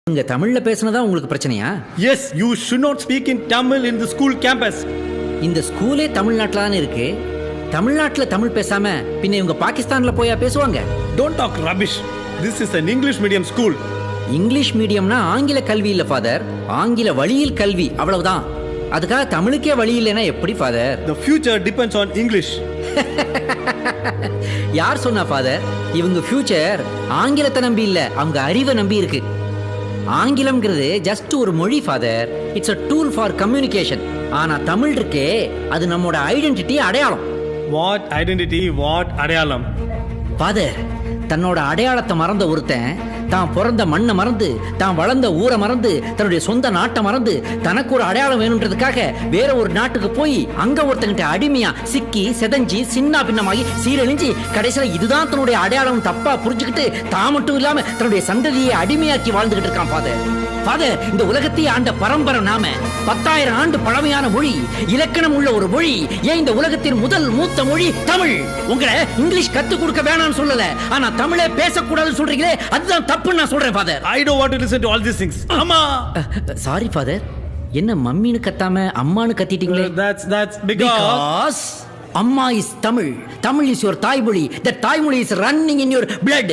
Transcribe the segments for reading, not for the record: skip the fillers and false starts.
இங்க தமிழ்ல பேசுனதா உங்களுக்கு பிரச்சனையா? Yes, you should not speak in Tamil in the school campus. இந்த ஸ்கூலே தமிழ்நாட்டுல தானே இருக்கு. தமிழ்நாட்டுல தமிழ் பேசாம பின்ன இவங்க பாகிஸ்தான்ல போயா பேசுவாங்க? Don't talk rubbish. This is an English medium school. English மீடியம்னா ஆங்கில கல்வி இல்ல ஃபாதர், ஆங்கில வழியில் கல்வி, அவ்வளவுதான். அதுக்காக தமிழுக்கே வழி இல்லைன்னா எப்படி father? The future depends on English. யார் சொன்னா ஃபாதர்? இவங்க ஃபியூச்சர் ஆங்கிலத்தை நம்பி இல்ல, அவங்க அறிவை நம்பி இருக்கு. ஆங்கிலம்ங்கிறது ஜஸ்ட் ஒரு மொழி father. It's a tool for communication. ஆனா தமிழ் இருக்கே, அது நம்மோட ஐடென்டிட்டி, அடையாளம். What identity, what அடையாளம்? ஃபாதர், தன்னோட அடையாளத்தை மறந்த ஒருத்தன் தான் பிறந்த மண்ணை மறந்து, தான் வளர்ந்த ஊரை மறந்து, தன்னுடைய சொந்த நாட்டை மறந்து, தனக்கு ஒரு அடையாளம் வேணுன்றதுக்காக வேற ஒரு நாட்டுக்கு போய் அங்க ஒருத்தங்கிட்ட அடிமையா சிக்கி செதஞ்சி சின்ன பின்னமாகி சீரழிஞ்சி கடைசியில இதுதான் தன்னுடைய அடையாளம் தப்பா புரிஞ்சுக்கிட்டு தான் மட்டும் இல்லாம தன்னுடைய சந்ததியை அடிமையாக்கி வாழ்ந்துகிட்டு இருக்கான் ஃபாதர். ஃபாதர், இந்த உலகத்தையே ஆண்ட பரம்பரை நாம. 10,000 ஆண்டு பழமையான மொழி, இலக்கணம் உள்ள ஒரு மொழி. ஏன் இந்த உலகத்தின் முதல் மூத்த மொழி தமிழ். உங்களை இங்கிலீஷ் கத்து கொடுக்க வேணாம்னு சொல்லல, ஆனா தமிழே பேசக்கூடாதுன்னு சொல்றீங்களே, அதுதான் தப்புன்னு நான் சொல்றேன் father. I don't want to listen to all these things. அம்மா. சாரி ஃபாதர், என்ன மம்மின்னு கத்தாம அம்மான்னு கத்திட்டீங்களே? That's because அம்மா is Tamil. Tamil is your தாய்மொழி. The தாய்மொழி is running in your blood.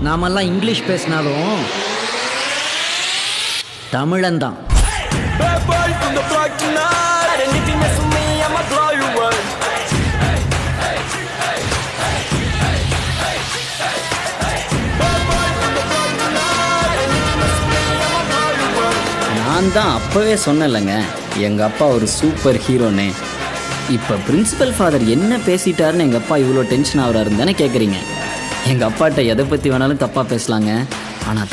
நாமெல்லாம் இங்கிலீஷ் பேசினாலும் தமிழன்தான். நான் தான் அப்பவே சொன்னேன்லங்க, எங்கள் அப்பா ஒரு சூப்பர் ஹீரோன்னு. இப்போ பிரின்சிபல் ஃபாதர் என்ன பேசிட்டாருன்னு எங்கள் அப்பா இவ்வளோ டென்ஷன் ஆகுறாருன்னு தானே கேட்குறீங்க. எங்கள் அப்பாட்ட எதை பற்றி வேணாலும் தப்பாக பேசலாங்க, ஆனால்